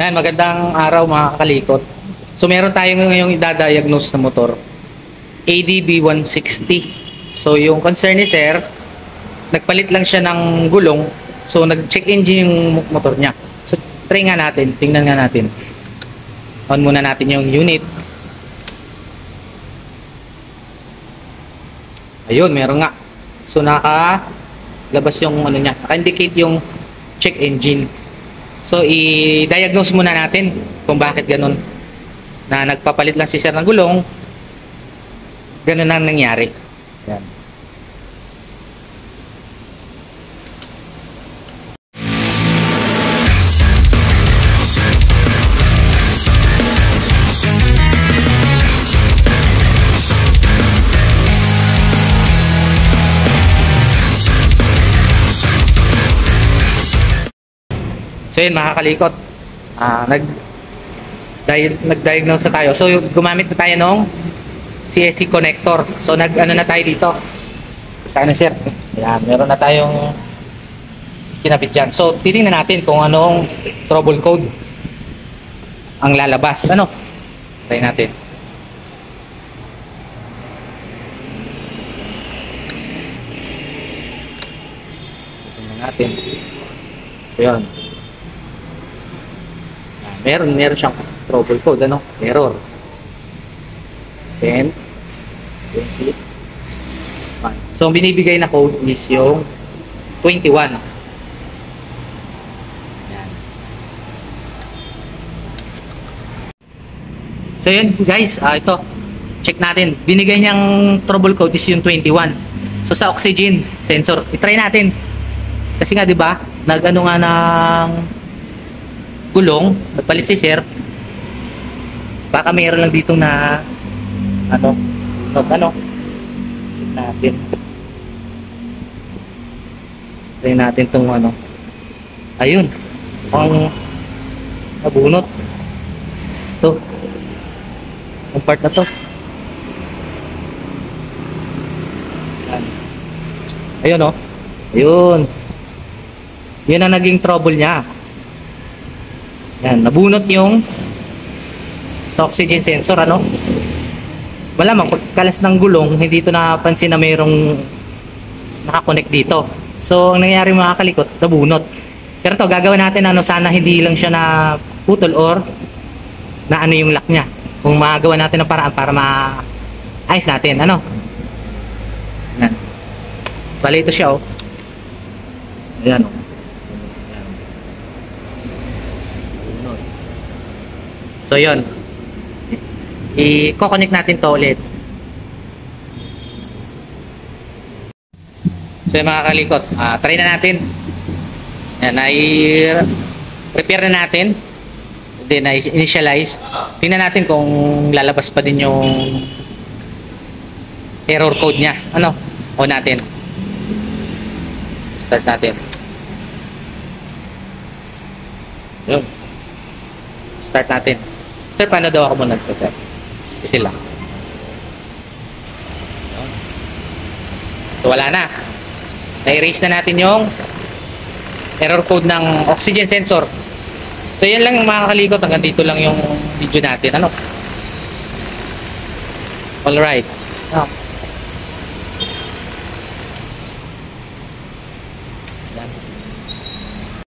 Yan, magandang araw mga kakalikot. So meron tayong ngayong idadiagnose na motor, ADB 160. So yung concern ni sir, nagpalit lang siya ng gulong. So nag-check engine yung motor niya. So try nga natin, tingnan nga natin. On muna natin yung unit. Ayun, meron nga. So naka-labas yung ano niya, naka-indicate yung check engine. So, i-diagnose muna natin kung bakit ganun. Na nagpapalit lang si sir ng gulong, ganun ang nangyari. Yan. So yun mga kalikot, nag-diagnose na tayo. So gumamit na tayo ng CSC connector. So nag-ano na tayo dito. Kaya sir, yan, meron na tayong kinabit dyan. So titingnan natin kung anong trouble code ang lalabas. Ano? Try natin. Titingnan natin. So yun. Meron siyang trouble code, ano? Error. 10, 20, 1. So, ang binibigay na code is yung 21. Yan. So, yun guys. Ito. Check natin. Binigay niyang trouble code is yung 21. So, sa oxygen sensor. I-try natin. Kasi nga, di ba? Nag-ano nga ng gulong, nagpalit si sir. Baka mayroon lang dito na ano check natin. Try natin tong ano. Ayun. Ang nabunot. Ito. Ang part na to. Yan. Ayun oh. Ayun. Yan ang naging trouble niya. Yan, nabunot yung sa oxygen sensor, ano? Malamang pagkalas ng gulong, hindi ito napansin na mayroong nakakonect dito. So, ang nangyari mga kalikot, nabunot. Pero to gagawin natin, ano, sana hindi lang siya na putol or na ano yung lock niya. Kung magawa natin ng paraan para maayos natin, ano? Yan. Bali ito siya, oh. Ayan, oh. So yun, i-connect natin to ulit. So yung mga kalikot, try na natin. Yan, i-prepare na natin. Then i-initialize. Tingnan natin kung lalabas pa din yung error code niya. Ano? O natin. Start natin. Yun. Start natin. Sir, paano daw ako muna sir? Sila. So wala na. Na-erase na natin yung error code ng oxygen sensor. So yan lang mga kalikot. Hanggang dito lang yung video natin. Ano? Alright.